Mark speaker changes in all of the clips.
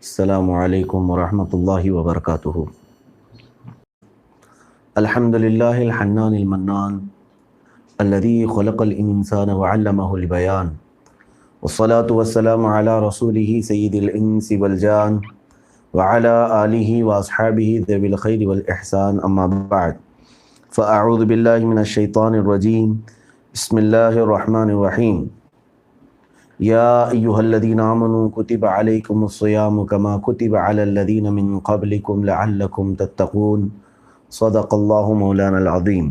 Speaker 1: السلام علیکم ورحمۃ اللہ وبرکاتہ۔ الحمد للہ الحنان المنان الذي خلق الانسان وعلمه البیان، والصلاة والسلام علی رسوله سید الانس والجان وعلى آلہ واصحابہ ذوی الخیر والاحسان، اما بعد فاعوذ باللہ من الشیطان الرجیم، بسم اللہ الرحمن الرحیم۔ یا ایہا الذین آمنوا کتب علیکم الصیام کما کتب علی الذین من قبلکم لعلکم تتقون، صدق اللہ مولانا العظیم۔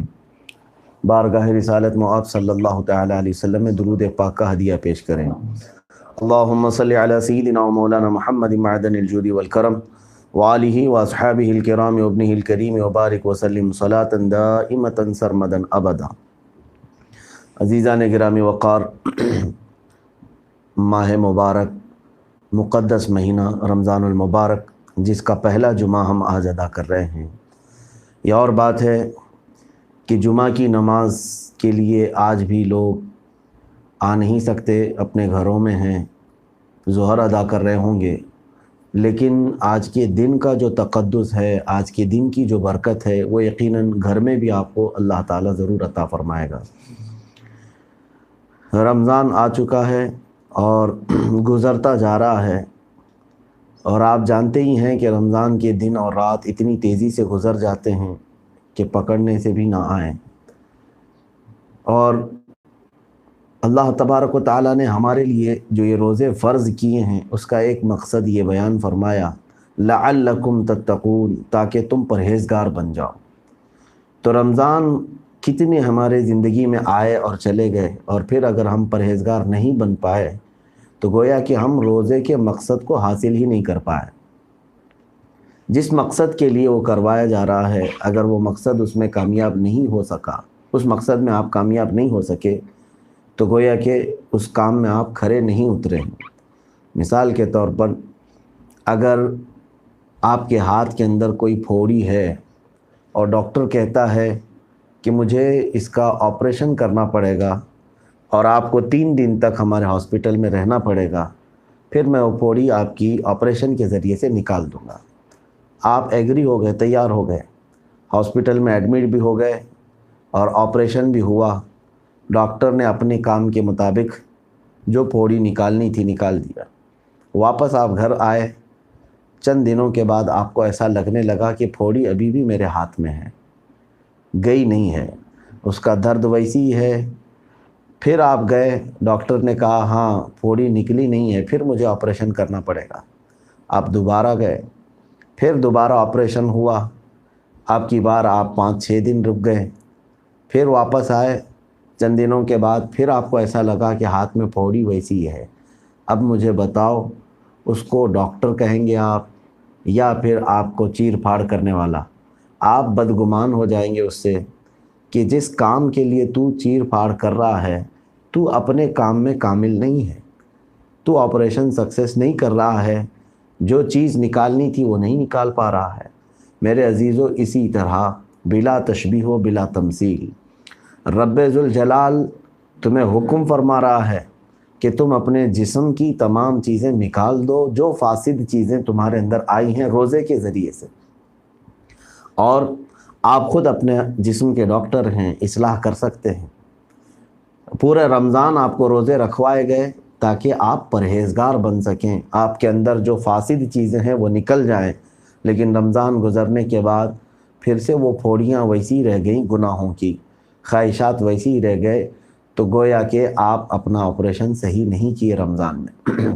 Speaker 1: بارگاہ رسالت مآب صلی اللہ تعالی علیہ وسلم میں درود پاک کا ہدیہ پیش کریں۔ اللہم صلی علی سیدنا و مولانا محمد معدن الجود والکرم وآلہ واصحابہ الکرام وابنہ الکریم وبارک وسلم صلاۃ دائمۃ سرمدا ابدا۔ عزیزان گرامی وقار، ماہ مبارک، مقدس مہینہ رمضان المبارک، جس کا پہلا جمعہ ہم آج ادا کر رہے ہیں۔ یہ اور بات ہے کہ جمعہ کی نماز کے لیے آج بھی لوگ آ نہیں سکتے، اپنے گھروں میں ہیں، ظہر ادا کر رہے ہوں گے، لیکن آج کے دن کا جو تقدس ہے، آج کے دن کی جو برکت ہے، وہ یقیناً گھر میں بھی آپ کو اللہ تعالیٰ ضرور عطا فرمائے گا۔ رمضان آ چکا ہے اور گزرتا جا رہا ہے، اور آپ جانتے ہی ہیں کہ رمضان کے دن اور رات اتنی تیزی سے گزر جاتے ہیں کہ پکڑنے سے بھی نہ آئیں۔ اور اللہ تبارک و تعالیٰ نے ہمارے لیے جو یہ روزے فرض کیے ہیں، اس کا ایک مقصد یہ بیان فرمایا، لعلکم تتقون، تاکہ تم پرہیزگار بن جاؤ۔ تو رمضان کتنے ہمارے زندگی میں آئے اور چلے گئے، اور پھر اگر ہم پرہیزگار نہیں بن پائے تو گویا کہ ہم روزے کے مقصد کو حاصل ہی نہیں کر پائے۔ جس مقصد کے لیے وہ کروایا جا رہا ہے، اگر وہ مقصد اس میں کامیاب نہیں ہو سکا، اس مقصد میں آپ کامیاب نہیں ہو سکے، تو گویا کہ اس کام میں آپ کھرے نہیں اترے۔ مثال کے طور پر، اگر آپ کے ہاتھ کے اندر کوئی پھوڑی ہے اور ڈاکٹر کہتا ہے کہ مجھے اس کا آپریشن کرنا پڑے گا اور آپ کو 3 دن تک ہمارے ہاسپٹل میں رہنا پڑے گا، پھر میں وہ پھوڑی آپ کی آپریشن کے ذریعے سے نکال دوں گا۔ آپ ایگری ہو گئے، تیار ہو گئے، ہاسپٹل میں ایڈمٹ بھی ہو گئے اور آپریشن بھی ہوا، ڈاکٹر نے اپنے کام کے مطابق جو پھوڑی نکالنی تھی نکال دیا۔ واپس آپ گھر آئے، چند دنوں کے بعد آپ کو ایسا لگنے لگا کہ پھوڑی ابھی بھی میرے ہاتھ میں ہے، گئی نہیں ہے، اس کا درد ویسی ہی ہے۔ پھر آپ گئے، ڈاکٹر نے کہا ہاں پھوڑی نکلی نہیں ہے، پھر مجھے آپریشن کرنا پڑے گا۔ آپ دوبارہ گئے، پھر دوبارہ آپریشن ہوا، آپ کی بار آپ 5-6 دن رک گئے، پھر واپس آئے، چند دنوں کے بعد پھر آپ کو ایسا لگا کہ ہاتھ میں پھوڑی ویسی ہے۔ اب مجھے بتاؤ، اس کو ڈاکٹر کہیں گے آپ یا پھر آپ کو چیر پھاڑ کرنے والا؟ آپ بدگمان ہو جائیں گے اس سے کہ جس کام کے لیے تو چیر پھاڑ کر رہا ہے، تو اپنے کام میں کامل نہیں ہے، تو آپریشن سکسیس نہیں کر رہا ہے، جو چیز نکالنی تھی وہ نہیں نکال پا رہا ہے۔ میرے عزیزو، اسی طرح بلا تشبیہ و بلا تمثیل رب ذوالجلال تمہیں حکم فرما رہا ہے کہ تم اپنے جسم کی تمام چیزیں نکال دو، جو فاسد چیزیں تمہارے اندر آئی ہیں روزے کے ذریعے سے۔ اور آپ خود اپنے جسم کے ڈاکٹر ہیں، اصلاح کر سکتے ہیں۔ پورے رمضان آپ کو روزے رکھوائے گئے تاکہ آپ پرہیزگار بن سکیں، آپ کے اندر جو فاسد چیزیں ہیں وہ نکل جائیں، لیکن رمضان گزرنے کے بعد پھر سے وہ پھوڑیاں ویسی رہ گئیں، گناہوں کی خواہشات ویسی ہی رہ گئے، تو گویا کہ آپ اپنا آپریشن صحیح نہیں کیے رمضان میں۔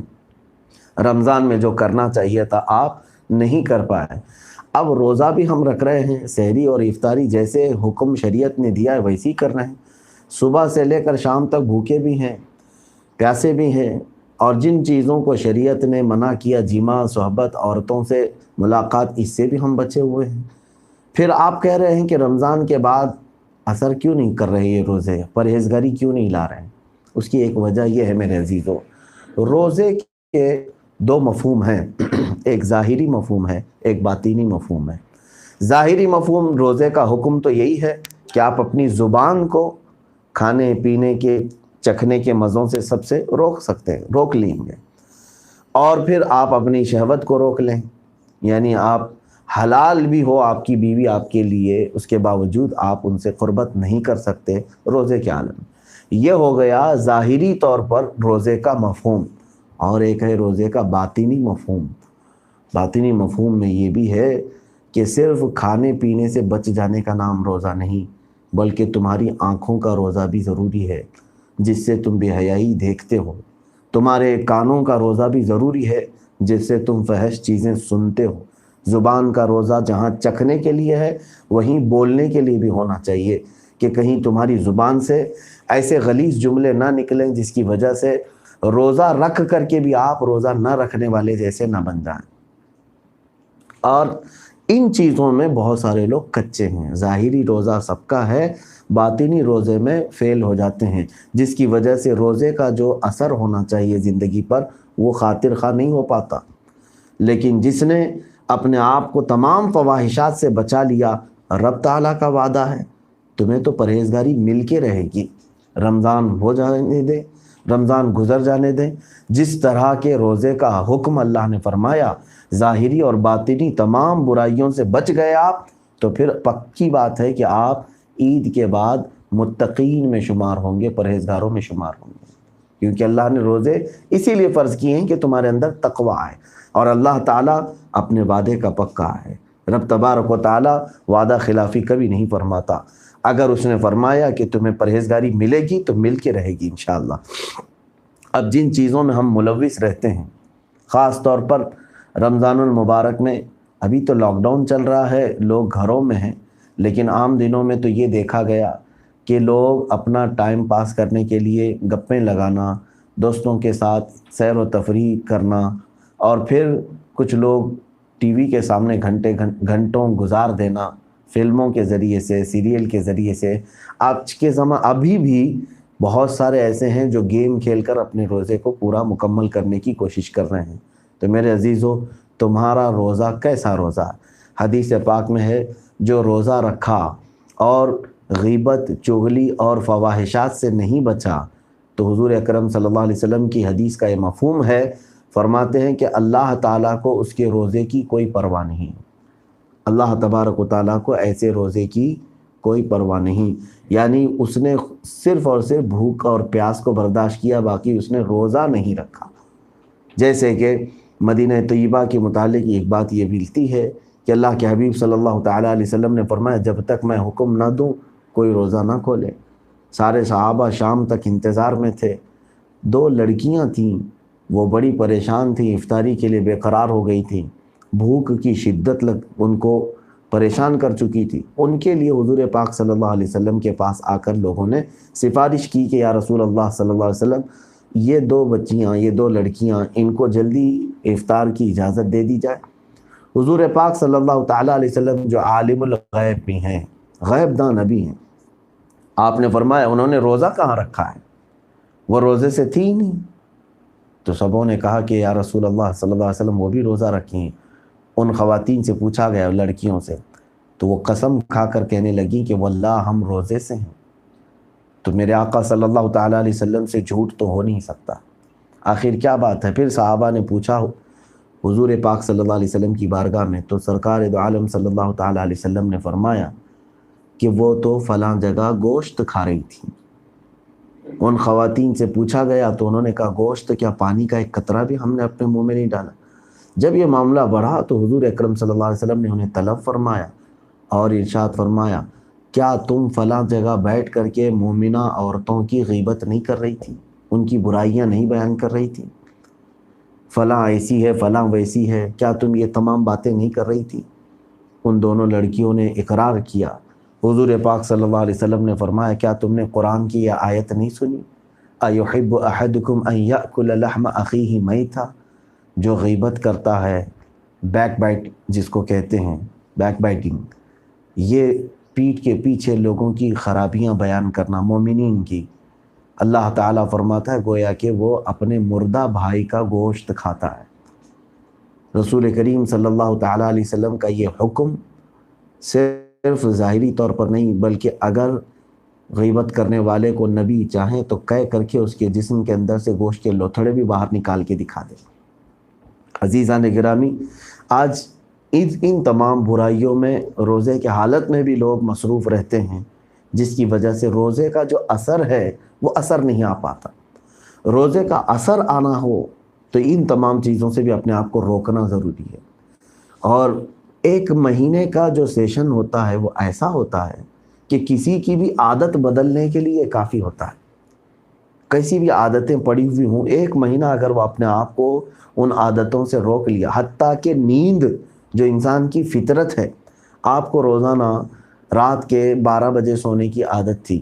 Speaker 1: رمضان میں جو کرنا چاہیے تھا آپ نہیں کر پائے۔ اب روزہ بھی ہم رکھ رہے ہیں، سحری اور افطاری جیسے حکم شریعت نے دیا ہے ویسے ہی کر رہے ہیں، صبح سے لے کر شام تک بھوکے بھی ہیں، پیاسے بھی ہیں، اور جن چیزوں کو شریعت نے منع کیا، جماع، صحبت، عورتوں سے ملاقات، اس سے بھی ہم بچے ہوئے ہیں۔ پھر آپ کہہ رہے ہیں کہ رمضان کے بعد اثر کیوں نہیں کر رہے یہ روزے، پرہیزگاری کیوں نہیں لا رہے ہیں؟ اس کی ایک وجہ یہ ہے میرے عزیزو، روزے کے 2 مفہوم ہیں، ایک ظاہری مفہوم ہے، ایک باطینی مفہوم ہے۔ ظاہری مفہوم روزے کا حکم تو یہی ہے کہ آپ اپنی زبان کو کھانے پینے کے، چکھنے کے مزوں سے سب سے روک سکتے ہیں، روک لیں گے، اور پھر آپ اپنی شہوت کو روک لیں، یعنی آپ حلال بھی ہو آپ کی بیوی آپ کے لیے، اس کے باوجود آپ ان سے قربت نہیں کر سکتے روزے کے عالم میں۔ یہ ہو گیا ظاہری طور پر روزے کا مفہوم، اور ایک ہے روزے کا باطنی مفہوم۔ باطنی مفہوم میں یہ بھی ہے کہ صرف کھانے پینے سے بچ جانے کا نام روزہ نہیں، بلکہ تمہاری آنکھوں کا روزہ بھی ضروری ہے جس سے تم بے حیائی دیکھتے ہو، تمہارے کانوں کا روزہ بھی ضروری ہے جس سے تم فحش چیزیں سنتے ہو، زبان کا روزہ جہاں چکھنے کے لیے ہے وہیں بولنے کے لیے بھی ہونا چاہیے کہ کہیں تمہاری زبان سے ایسے غلیظ جملے نہ نکلیں جس کی وجہ سے روزہ رکھ کر کے بھی آپ روزہ نہ رکھنے والے جیسے نہ بن جائیں۔ اور ان چیزوں میں بہت سارے لوگ کچے ہیں، ظاہری روزہ سب کا ہے، باطنی روزے میں فیل ہو جاتے ہیں، جس کی وجہ سے روزے کا جو اثر ہونا چاہیے زندگی پر وہ خاطر خواہ نہیں ہو پاتا۔ لیکن جس نے اپنے آپ کو تمام فواہشات سے بچا لیا، رب تعالیٰ کا وعدہ ہے تمہیں تو پرہیزگاری مل کے رہے گی، رمضان ہو جانے دیں، رمضان گزر جانے دیں، جس طرح کے روزے کا حکم اللہ نے فرمایا، ظاہری اور باطنی تمام برائیوں سے بچ گئے آپ، تو پھر پکی بات ہے کہ آپ عید کے بعد متقین میں شمار ہوں گے، پرہیزگاروں میں شمار ہوں گے، کیونکہ اللہ نے روزے اسی لیے فرض کیے ہیں کہ تمہارے اندر تقویٰ ہے، اور اللہ تعالیٰ اپنے وعدے کا پکا ہے۔ رب تبارک و تعالیٰ وعدہ خلافی کبھی نہیں فرماتا، اگر اس نے فرمایا کہ تمہیں پرہیزگاری ملے گی تو مل کے رہے گی انشاءاللہ۔ اب جن چیزوں میں ہم ملوث رہتے ہیں، خاص طور پر رمضان المبارک میں، ابھی تو لاک ڈاؤن چل رہا ہے، لوگ گھروں میں ہیں، لیکن عام دنوں میں تو یہ دیکھا گیا کہ لوگ اپنا ٹائم پاس کرنے کے لیے گپیں لگانا، دوستوں کے ساتھ سیر و تفریح کرنا، اور پھر کچھ لوگ ٹی وی کے سامنے گھنٹوں گزار دینا، فلموں کے ذریعے سے، سیریل کے ذریعے سے۔ آج کے ابھی بھی بہت سارے ایسے ہیں جو گیم کھیل کر اپنے روزے کو پورا مکمل کرنے کی کوشش کر رہے ہیں۔ تو میرے عزیزو، تمہارا روزہ کیسا روزہ ہے؟ حدیث پاک میں ہے جو روزہ رکھا اور غیبت، چغلی اور فواہشات سے نہیں بچا، تو حضور اکرم صلی اللہ علیہ وسلم کی حدیث کا یہ مفہوم ہے، فرماتے ہیں کہ اللہ تعالیٰ کو اس کے روزے کی کوئی پرواہ نہیں، اللہ تبارک و تعالیٰ کو ایسے روزے کی کوئی پرواہ نہیں، یعنی اس نے صرف اور صرف بھوک اور پیاس کو برداشت کیا، باقی اس نے روزہ نہیں رکھا۔ جیسے کہ مدینہ طیبہ کے متعلق ایک بات یہ ملتی ہے کہ اللہ کے حبیب صلی اللہ تعالیٰ علیہ وسلم نے فرمایا جب تک میں حکم نہ دوں کوئی روزہ نہ کھولے۔ سارے صحابہ شام تک انتظار میں تھے۔ 2 لڑکیاں تھیں، وہ بڑی پریشان تھیں، افطاری کے لیے بے قرار ہو گئی تھیں، بھوک کی شدت ان کو پریشان کر چکی تھی۔ ان کے لیے حضور پاک صلی اللہ علیہ وسلم کے پاس آ کر لوگوں نے سفارش کی کہ یا رسول اللہ صلی اللہ علیہ وسلم، یہ 2 بچیاں، یہ 2 لڑکیاں، ان کو جلدی افطار کی اجازت دے دی جائے۔ حضور پاک صلی اللہ تعالیٰ علیہ وسلم جو عالم الغیب بھی ہیں، غیب داں نبی ہیں، آپ نے فرمایا انہوں نے روزہ کہاں رکھا ہے، وہ روزے سے تھی ہی نہیں۔ تو سبوں نے کہا کہ یا رسول اللہ صلی اللہ علیہ وسلم وہ بھی روزہ رکھیں۔ ان خواتین سے پوچھا گیا، لڑکیوں سے، تو وہ قسم کھا کر کہنے لگی کہ واللہ ہم روزے سے ہیں۔ تو میرے آقا صلی اللہ تعالیٰ علیہ وسلم سے جھوٹ تو ہو نہیں سکتا، آخر کیا بات ہے؟ پھر صحابہ نے پوچھا حضور پاک صلی اللہ علیہ وسلم کی بارگاہ میں، تو سرکار دو عالم صلی اللہ تعالیٰ علیہ وسلم نے فرمایا کہ وہ تو فلاں جگہ گوشت کھا رہی تھی۔ ان خواتین سے پوچھا گیا تو انہوں نے کہا گوشت کیا، پانی کا ایک قطرہ بھی ہم نے اپنے منہ میں نہیں ڈالا۔ جب یہ معاملہ بڑھا تو حضور اکرم صلی اللہ علیہ وسلم نے انہیں طلب فرمایا اور ارشاد فرمایا کیا تم فلاں جگہ بیٹھ کر کے مومنہ عورتوں کی غیبت نہیں کر رہی تھی، ان کی برائیاں نہیں بیان کر رہی تھی، فلاں ایسی ہے فلاں ویسی ہے، کیا تم یہ تمام باتیں نہیں کر رہی تھی؟ ان دونوں لڑکیوں نے اقرار کیا۔ حضور پاک صلی اللہ علیہ وسلم نے فرمایا کیا تم نے قرآن کی یہ آیت نہیں سنی؟ اَيُحِبُّ أَحَدُكُمْ أَن يَأْكُلَ لَحْمَ أَخِيهِ مَيْتًا، جو غیبت کرتا ہے، بیک بائٹ جس کو کہتے ہیں، بیک بائٹنگ، یہ پیٹھ کے پیچھے لوگوں کی خرابیاں بیان کرنا مومنین کی، اللہ تعالیٰ فرماتا ہے گویا کہ وہ اپنے مردہ بھائی کا گوشت کھاتا ہے۔ رسول کریم صلی اللہ تعالیٰ علیہ وسلم کا یہ حکم صرف ظاہری طور پر نہیں، بلکہ اگر غیبت کرنے والے کو نبی چاہیں تو کہہ کر کے اس کے جسم کے اندر سے گوشت کے لوتھڑے بھی باہر نکال کے دکھا دے۔ عزیزان گرامی، آج ان تمام برائیوں میں روزے کے حالت میں بھی لوگ مصروف رہتے ہیں، جس کی وجہ سے روزے کا جو اثر ہے وہ اثر نہیں آ پاتا۔ روزے کا اثر آنا ہو تو ان تمام چیزوں سے بھی اپنے آپ کو روکنا ضروری ہے۔ اور ایک مہینے کا جو سیشن ہوتا ہے وہ ایسا ہوتا ہے کہ کسی کی بھی عادت بدلنے کے لیے کافی ہوتا ہے۔ کیسی بھی عادتیں پڑی ہوئی ہوں، ایک مہینہ اگر وہ اپنے آپ کو ان عادتوں سے روک لیا، حتیٰ کہ نیند جو انسان کی فطرت ہے، آپ کو روزانہ رات کے 12 بجے سونے کی عادت تھی،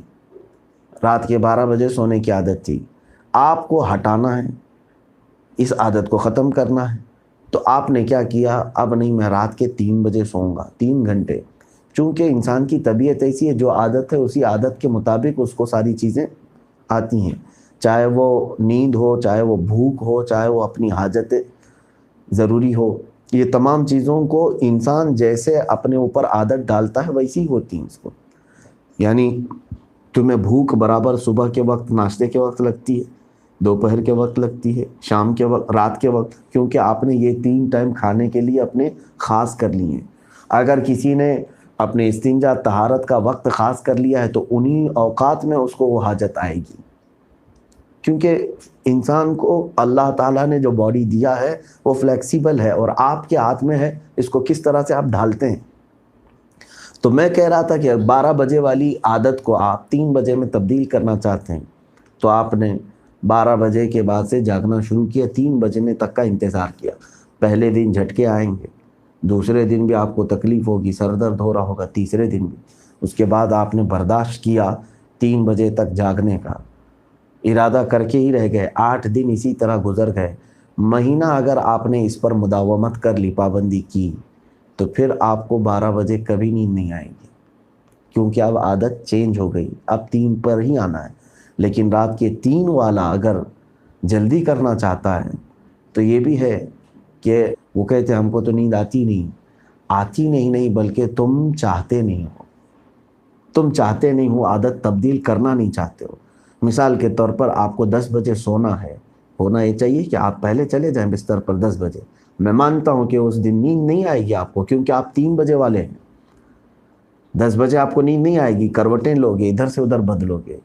Speaker 1: رات کے 12 بجے سونے کی عادت تھی، آپ کو ہٹانا ہے، اس عادت کو ختم کرنا ہے، تو آپ نے کیا کیا؟ اب نہیں، میں رات کے 3 بجے سوؤں گا، 3 گھنٹے۔ چونکہ انسان کی طبیعت ایسی ہے، جو عادت ہے اسی عادت کے مطابق اس کو ساری چیزیں آتی ہیں، چاہے وہ نیند ہو، چاہے وہ بھوک ہو، چاہے وہ اپنی حاجت ضروری ہو۔ یہ تمام چیزوں کو انسان جیسے اپنے اوپر عادت ڈالتا ہے ویسی ہی ہوتی ہیں اس کو۔ یعنی تمہیں بھوک برابر صبح کے وقت ناشتے کے وقت لگتی ہے، دوپہر کے وقت لگتی ہے، شام کے وقت، رات کے وقت، کیونکہ آپ نے یہ 3 ٹائم کھانے کے لیے اپنے خاص کر لیے ہیں۔ اگر کسی نے اپنے استنجا طہارت کا وقت خاص کر لیا ہے تو انہی اوقات میں اس کو وہ حاجت آئے گی، کیونکہ انسان کو اللہ تعالیٰ نے جو باڈی دیا ہے وہ فلیکسیبل ہے، اور آپ کے ہاتھ میں ہے اس کو کس طرح سے آپ ڈھالتے ہیں۔ تو میں کہہ رہا تھا کہ 12 بجے والی عادت کو آپ 3 بجے میں تبدیل کرنا چاہتے ہیں، تو آپ نے 12 بجے کے بعد سے جاگنا شروع کیا، 3 بجنے تک کا انتظار کیا۔ پہلے دن جھٹکے آئیں گے، دوسرے دن بھی آپ کو تکلیف ہوگی، سر درد ہو رہا ہوگا، تیسرے دن بھی۔ اس کے بعد آپ نے برداشت کیا 3 بجے تک جاگنے کا، ارادہ کر کے ہی رہ گئے، 8 دن اسی طرح گزر گئے۔ مہینہ اگر آپ نے اس پر مداومت کر لی، پابندی کی، تو پھر آپ کو 12 بجے کبھی نیند نہیں آئے گی، کیونکہ اب عادت چینج ہو گئی، اب 3 پر ہی آنا ہے۔ لیکن رات کے 3 والا اگر جلدی کرنا چاہتا ہے تو یہ بھی ہے کہ وہ کہتے ہیں ہم کو تو نیند آتی نہیں بلکہ تم چاہتے نہیں ہو، تم چاہتے نہیں ہو، عادت تبدیل کرنا نہیں چاہتے ہو۔ مثال کے طور پر آپ کو 10 بجے سونا ہے، ہونا یہ چاہیے کہ آپ پہلے چلے جائیں بستر پر 10 بجے۔ میں مانتا ہوں کہ اس دن نیند نہیں آئے گی آپ کو، کیونکہ آپ 3 بجے والے ہیں۔ 10 بجے آپ کو نیند نہیں آئے گی، کروٹیں لوگے، ادھر سے ادھر بدلو گے،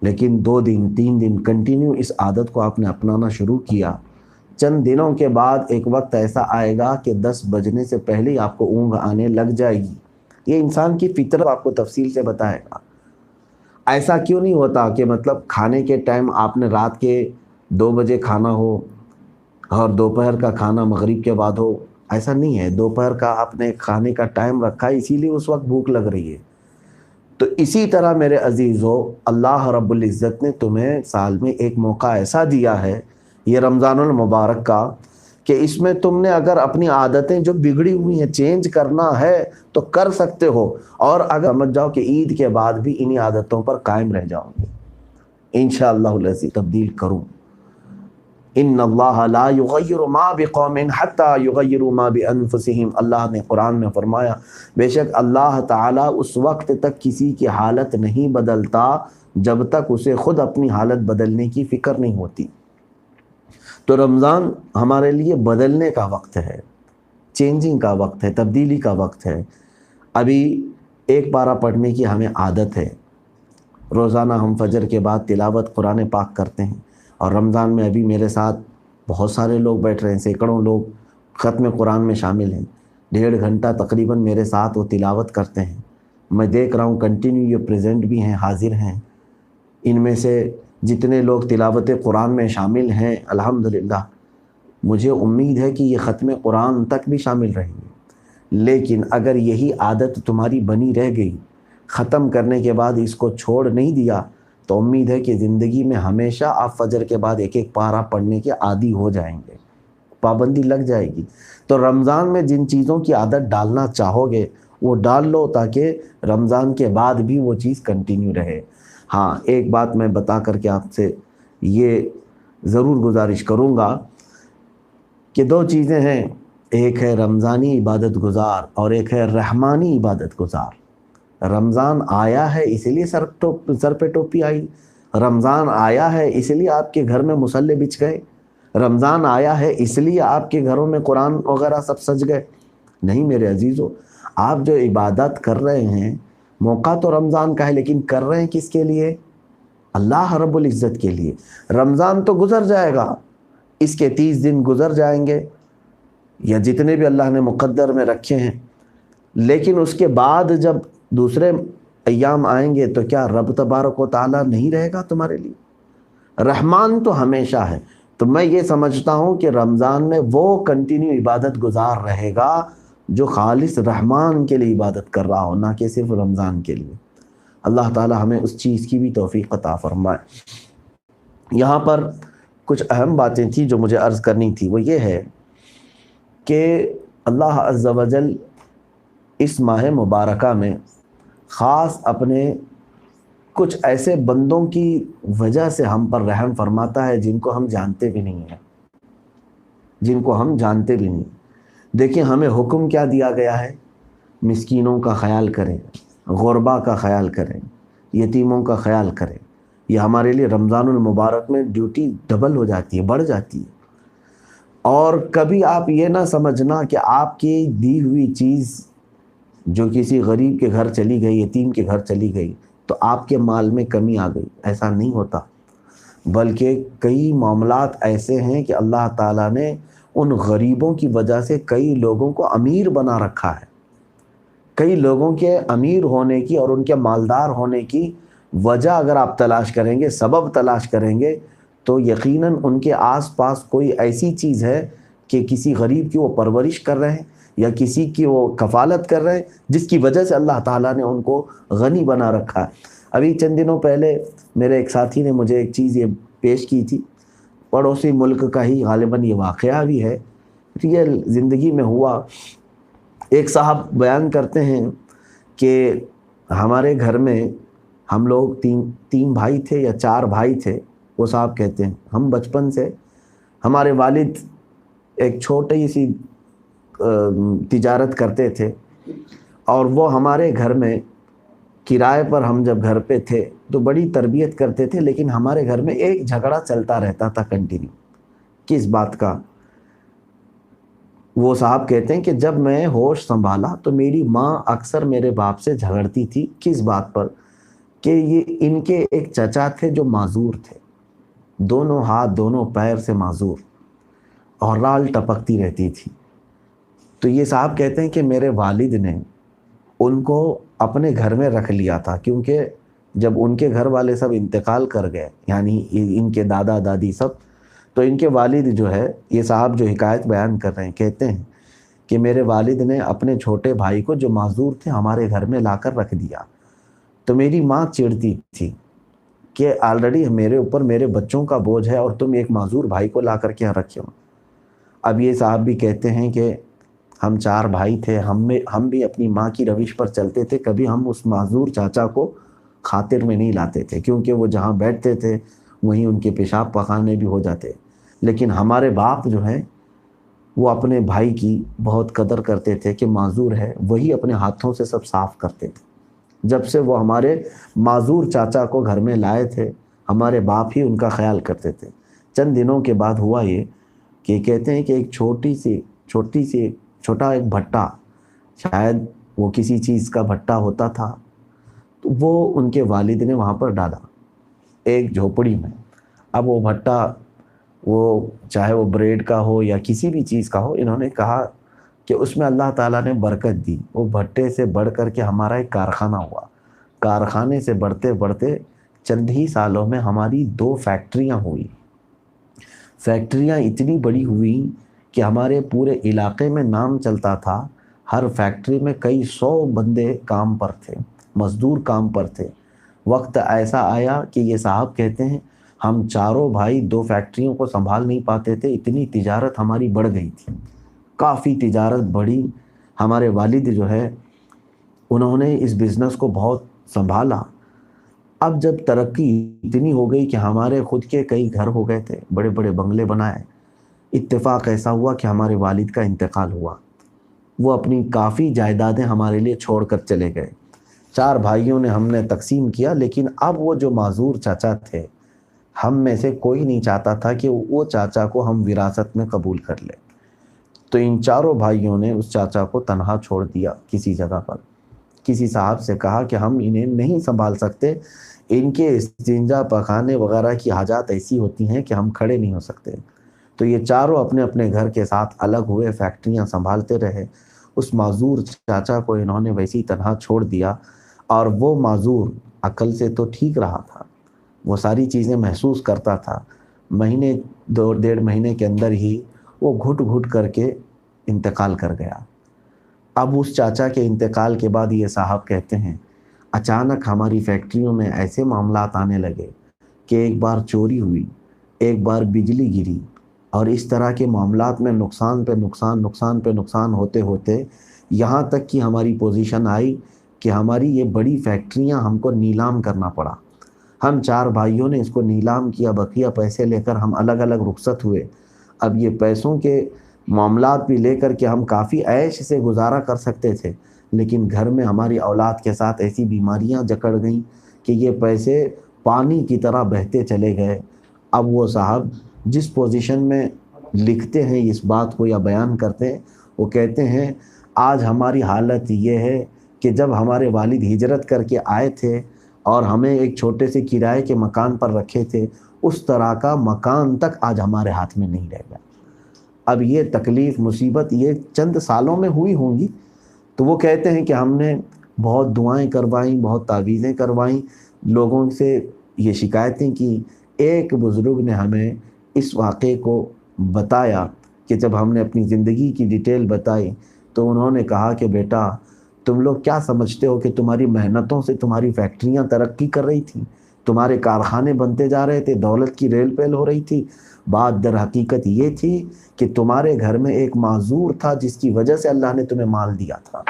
Speaker 1: لیکن 2 دن 3 دن کنٹینیو اس عادت کو آپ نے اپنانا شروع کیا۔ چند دنوں کے بعد ایک وقت ایسا آئے گا کہ 10 بجنے سے پہلے ہی آپ کو اونگ آنے لگ جائے گی۔ یہ انسان کی فطرت آپ کو تفصیل سے بتائے گا۔ ایسا کیوں نہیں ہوتا کہ مطلب کھانے کے ٹائم آپ نے رات کے 2 بجے کھانا ہو اور دوپہر کا کھانا مغرب کے بعد ہو؟ ایسا نہیں ہے، دوپہر کا آپ نے کھانے کا ٹائم رکھا ہے، اسی لیے اس وقت بھوک لگ رہی ہے۔ تو اسی طرح میرے عزیزو، اللہ رب العزت نے تمہیں سال میں ایک موقع ایسا دیا ہے، یہ رمضان المبارک کا، کہ اس میں تم نے اگر اپنی عادتیں جو بگڑی ہوئی ہیں چینج کرنا ہے تو کر سکتے ہو، اور اگر سمجھ جاؤ کہ عید کے بعد بھی انہی عادتوں پر قائم رہ جاؤ گے، انشاءاللہ العزیز تبدیل کروں۔ ان اللہ لا یغیر ما بقوم حتی یغیروا ما بانفسہم، اللہ نے قرآن میں فرمایا بے شک اللہ تعالیٰ اس وقت تک کسی کی حالت نہیں بدلتا جب تک اسے خود اپنی حالت بدلنے کی فکر نہیں ہوتی۔ تو رمضان ہمارے لیے بدلنے کا وقت ہے، چینجنگ کا وقت ہے، تبدیلی کا وقت ہے۔ ابھی ایک پارہ پڑھنے کی ہمیں عادت ہے، روزانہ ہم فجر کے بعد تلاوت قرآن پاک کرتے ہیں، اور رمضان میں ابھی میرے ساتھ بہت سارے لوگ بیٹھ رہے ہیں، سینکڑوں لوگ ختم قرآن میں شامل ہیں، 1.5 گھنٹہ تقریباً میرے ساتھ وہ تلاوت کرتے ہیں۔ میں دیکھ رہا ہوں کنٹینیو یہ پریزنٹ بھی ہیں، حاضر ہیں۔ ان میں سے جتنے لوگ تلاوت قرآن میں شامل ہیں الحمدللہ، مجھے امید ہے کہ یہ ختم قرآن تک بھی شامل رہیں گے۔ لیکن اگر یہی عادت تمہاری بنی رہ گئی، ختم کرنے کے بعد اس کو چھوڑ نہیں دیا، تو امید ہے کہ زندگی میں ہمیشہ آپ فجر کے بعد ایک ایک پارہ پڑھنے کے عادی ہو جائیں گے، پابندی لگ جائے گی۔ تو رمضان میں جن چیزوں کی عادت ڈالنا چاہو گے وہ ڈال لو، تاکہ رمضان کے بعد بھی وہ چیز کنٹینیو رہے۔ ہاں، ایک بات میں بتا کر کے آپ سے یہ ضرور گزارش کروں گا کہ 2 چیزیں ہیں، ایک ہے رمضانی عبادت گزار اور ایک ہے رحمانی عبادت گزار۔ رمضان آیا ہے اس لیے سر پہ ٹوپی آئی، رمضان آیا ہے اس لیے آپ کے گھر میں مصلے بچھ گئے، رمضان آیا ہے اس لیے آپ کے گھروں میں قرآن وغیرہ سب سج گئے؟ نہیں میرے عزیزو، آپ جو عبادت کر رہے ہیں موقع تو رمضان کا ہے، لیکن کر رہے ہیں کس کے لیے؟ اللہ رب العزت کے لیے۔ رمضان تو گزر جائے گا، اس کے 30 دن گزر جائیں گے یا جتنے بھی اللہ نے مقدر میں رکھے ہیں، لیکن اس کے بعد جب دوسرے ایام آئیں گے تو کیا رب تبارک و تعالیٰ نہیں رہے گا تمہارے لیے؟ رحمان تو ہمیشہ ہے۔ تو میں یہ سمجھتا ہوں کہ رمضان میں وہ کنٹینیو عبادت گزار رہے گا جو خالص رحمان کے لیے عبادت کر رہا ہو، نہ کہ صرف رمضان کے لیے۔ اللہ تعالیٰ ہمیں اس چیز کی بھی توفیق عطا فرمائے۔ یہاں پر کچھ اہم باتیں تھیں جو مجھے عرض کرنی تھی، وہ یہ ہے کہ اللہ عز و جل اس ماہ مبارکہ میں خاص اپنے کچھ ایسے بندوں کی وجہ سے ہم پر رحم فرماتا ہے جن کو ہم جانتے بھی نہیں ہیں، دیکھیں ہمیں حکم کیا دیا گیا ہے؟ مسکینوں کا خیال کریں، غربا کا خیال کریں، یتیموں کا خیال کریں۔ یہ ہمارے لیے رمضان المبارک میں ڈیوٹی ڈبل ہو جاتی ہے، بڑھ جاتی ہے۔ اور کبھی آپ یہ نہ سمجھنا کہ آپ کی دی ہوئی چیز جو کسی غریب کے گھر چلی گئی، یتیم کے گھر چلی گئی، تو آپ کے مال میں کمی آ گئی، ایسا نہیں ہوتا۔ بلکہ کئی معاملات ایسے ہیں کہ اللہ تعالیٰ نے ان غریبوں کی وجہ سے کئی لوگوں کو امیر بنا رکھا ہے۔ کئی لوگوں کے امیر ہونے کی اور ان کے مالدار ہونے کی وجہ اگر آپ تلاش کریں گے، سبب تلاش کریں گے، تو یقیناً ان کے آس پاس کوئی ایسی چیز ہے کہ کسی غریب کی وہ پرورش کر رہے ہیں یا کسی کی وہ کفالت کر رہے ہیں، جس کی وجہ سے اللہ تعالیٰ نے ان کو غنی بنا رکھا ہے۔ ابھی چند دنوں پہلے میرے ایک ساتھی نے مجھے ایک چیز یہ پیش کی تھی، پڑوسی ملک کا ہی غالباً یہ واقعہ بھی ہے، ریئل زندگی میں ہوا۔ ایک صاحب بیان کرتے ہیں کہ ہمارے گھر میں ہم لوگ تین بھائی تھے یا 4 بھائی تھے۔ وہ صاحب کہتے ہیں ہم بچپن سے، ہمارے والد ایک چھوٹی سی تجارت کرتے تھے، اور وہ ہمارے گھر میں کرائے پر، ہم جب گھر پہ تھے تو بڑی تربیت کرتے تھے، لیکن ہمارے گھر میں ایک جھگڑا چلتا رہتا تھا کنٹینیو۔ کس بات کا؟ وہ صاحب کہتے ہیں کہ جب میں ہوش سنبھالا تو میری ماں اکثر میرے باپ سے جھگڑتی تھی۔ کس بات پر؟ کہ یہ ان کے ایک چچا تھے جو معذور تھے، دونوں ہاتھ دونوں پیر سے معذور، اور رال ٹپکتی رہتی تھی۔ تو یہ صاحب کہتے ہیں کہ میرے والد نے ان کو اپنے گھر میں رکھ لیا تھا، کیونکہ جب ان کے گھر والے سب انتقال کر گئے، یعنی ان کے دادا دادی سب، تو ان کے والد جو ہے، یہ صاحب جو حکایت بیان کر رہے ہیں، کہتے ہیں کہ میرے والد نے اپنے چھوٹے بھائی کو جو معذور تھے ہمارے گھر میں لا کر رکھ دیا۔ تو میری ماں چڑھتی تھی کہ آلریڈی میرے اوپر میرے بچوں کا بوجھ ہے اور تم ایک معذور بھائی کو لا کر کے یہاں رکھے ہو۔ اب یہ صاحب بھی کہتے ہیں کہ ہم 4 بھائی تھے، ہم بھی اپنی ماں کی روش پر چلتے تھے، کبھی ہم اس معذور چاچا کو خاطر میں نہیں لاتے تھے، کیونکہ وہ جہاں بیٹھتے تھے وہیں ان کے پیشاب پخانے بھی ہو جاتے۔ لیکن ہمارے باپ جو ہیں وہ اپنے بھائی کی بہت قدر کرتے تھے کہ معذور ہے، وہی اپنے ہاتھوں سے سب صاف کرتے تھے۔ جب سے وہ ہمارے معذور چاچا کو گھر میں لائے تھے، ہمارے باپ ہی ان کا خیال کرتے تھے۔ چند دنوں کے بعد ہوا یہ کہ کہتے ہیں کہ ایک چھوٹا ایک بھٹا، شاید وہ کسی چیز کا بھٹا ہوتا تھا، تو وہ ان کے والد نے وہاں پر ڈالا ایک جھوپڑی میں۔ اب وہ بھٹا، وہ چاہے وہ بریڈ کا ہو یا کسی بھی چیز کا ہو، انہوں نے کہا کہ اس میں اللہ تعالیٰ نے برکت دی۔ وہ بھٹے سے بڑھ کر کے ہمارا ایک کارخانہ ہوا، کارخانے سے بڑھتے بڑھتے چند ہی سالوں میں ہماری 2 فیکٹریاں ہوئی۔ فیکٹریاں اتنی بڑی ہوئیں کہ ہمارے پورے علاقے میں نام چلتا تھا، ہر فیکٹری میں کئی 100 بندے کام پر تھے، مزدور کام پر تھے۔ وقت ایسا آیا کہ یہ صاحب کہتے ہیں ہم چاروں بھائی 2 فیکٹریوں کو سنبھال نہیں پاتے تھے، اتنی تجارت ہماری بڑھ گئی تھی، کافی تجارت بڑھی۔ ہمارے والد جو ہے انہوں نے اس بزنس کو بہت سنبھالا۔ اب جب ترقی اتنی ہو گئی کہ ہمارے خود کے کئی گھر ہو گئے تھے، بڑے بڑے بنگلے بنائے، اتفاق ایسا ہوا کہ ہمارے والد کا انتقال ہوا۔ وہ اپنی کافی جائیدادیں ہمارے لیے چھوڑ کر چلے گئے۔ 4 بھائیوں نے ہم نے تقسیم کیا، لیکن اب وہ جو معذور چاچا تھے ہم میں سے کوئی نہیں چاہتا تھا کہ وہ چاچا کو ہم وراثت میں قبول کر لیں۔ تو ان چاروں بھائیوں نے اس چاچا کو تنہا چھوڑ دیا کسی جگہ پر۔ کسی صاحب سے کہا کہ ہم انہیں نہیں سنبھال سکتے، ان کے استنجا پخانے وغیرہ کی حاجات ایسی ہوتی ہیں کہ ہم کھڑے نہیں ہو سکتے۔ تو یہ چاروں اپنے اپنے گھر کے ساتھ الگ ہوئے، فیکٹریاں سنبھالتے رہے۔ اس معذور چاچا کو انہوں نے ویسی تنہا چھوڑ دیا، اور وہ معذور عقل سے تو ٹھیک رہا تھا، وہ ساری چیزیں محسوس کرتا تھا۔ مہینے 2.5 مہینے کے اندر ہی وہ گھٹ گھٹ کر کے انتقال کر گیا۔ اب اس چاچا کے انتقال کے بعد یہ صاحب کہتے ہیں اچانک ہماری فیکٹریوں میں ایسے معاملات آنے لگے کہ ایک بار چوری ہوئی، ایک بار بجلی گری، اور اس طرح کے معاملات میں نقصان پہ نقصان، نقصان پہ نقصان ہوتے ہوتے یہاں تک کہ ہماری پوزیشن آئی کہ ہماری یہ بڑی فیکٹریاں ہم کو نیلام کرنا پڑا۔ ہم 4 بھائیوں نے اس کو نیلام کیا، بقیہ پیسے لے کر ہم الگ الگ رخصت ہوئے۔ اب یہ پیسوں کے معاملات بھی لے کر کے ہم کافی عیش سے گزارا کر سکتے تھے، لیکن گھر میں ہماری اولاد کے ساتھ ایسی بیماریاں جکڑ گئیں کہ یہ پیسے پانی کی طرح بہتے چلے گئے۔ اب وہ صاحب جس پوزیشن میں لکھتے ہیں اس بات کو یا بیان کرتے ہیں، وہ کہتے ہیں آج ہماری حالت یہ ہے کہ جب ہمارے والد ہجرت کر کے آئے تھے اور ہمیں ایک چھوٹے سے کرائے کے مکان پر رکھے تھے، اس طرح کا مکان تک آج ہمارے ہاتھ میں نہیں رہ گیا۔ اب یہ تکلیف مصیبت یہ چند سالوں میں ہوئی ہوں گی۔ تو وہ کہتے ہیں کہ ہم نے بہت دعائیں کروائیں، بہت تعویذیں کروائیں، لوگوں سے یہ شکایتیں کی۔ ایک بزرگ نے ہمیں اس واقعے کو بتایا کہ جب ہم نے اپنی زندگی کی ڈیٹیل بتائی تو انہوں نے کہا کہ بیٹا تم لوگ کیا سمجھتے ہو کہ تمہاری محنتوں سے تمہاری فیکٹریاں ترقی کر رہی تھیں، تمہارے کارخانے بنتے جا رہے تھے، دولت کی ریل پیل ہو رہی تھی؟ بات در حقیقت یہ تھی کہ تمہارے گھر میں ایک معذور تھا جس کی وجہ سے اللہ نے تمہیں مال دیا تھا۔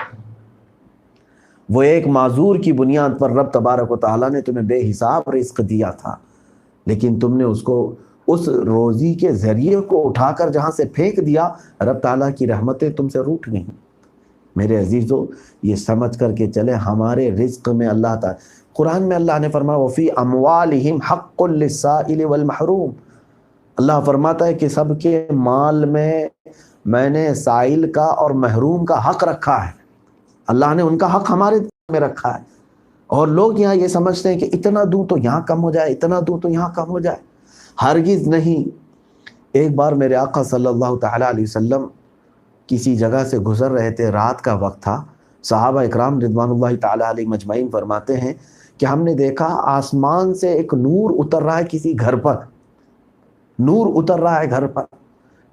Speaker 1: وہ ایک معذور کی بنیاد پر رب تبارک و تعالیٰ نے تمہیں بے حساب رزق دیا تھا، لیکن تم نے اس کو اس روزی کے ذریعے کو اٹھا کر جہاں سے پھینک دیا، رب تعالیٰ کی رحمتیں تم سے روٹ گئیں۔ میرے عزیزو، یہ سمجھ کر کے چلے ہمارے رزق میں اللہ تعالیٰ، قرآن میں اللہ نے فرمایا وَفِي أَمْوَالِهِمْ حَقٌّ لِلسَّائِلِ وَالْمَحْرُومِ، اللہ فرماتا ہے کہ سب کے مال میں نے سائل کا اور محروم کا حق رکھا ہے۔ اللہ نے ان کا حق ہمارے میں رکھا ہے، اور لوگ یہاں یہ سمجھتے ہیں کہ اتنا دوں تو یہاں کم ہو جائے، اتنا دوں تو یہاں کم ہو جائے۔ ہرگز نہیں۔ ایک بار میرے آقا صلی اللہ تعالیٰ علیہ وسلم کسی جگہ سے گزر رہے تھے، رات کا وقت تھا۔ صحابہ اکرام رضوان اللہ تعالیٰ علیہ مجمعین فرماتے ہیں کہ ہم نے دیکھا آسمان سے ایک نور اتر رہا ہے، کسی گھر پر نور اتر رہا ہے، گھر پر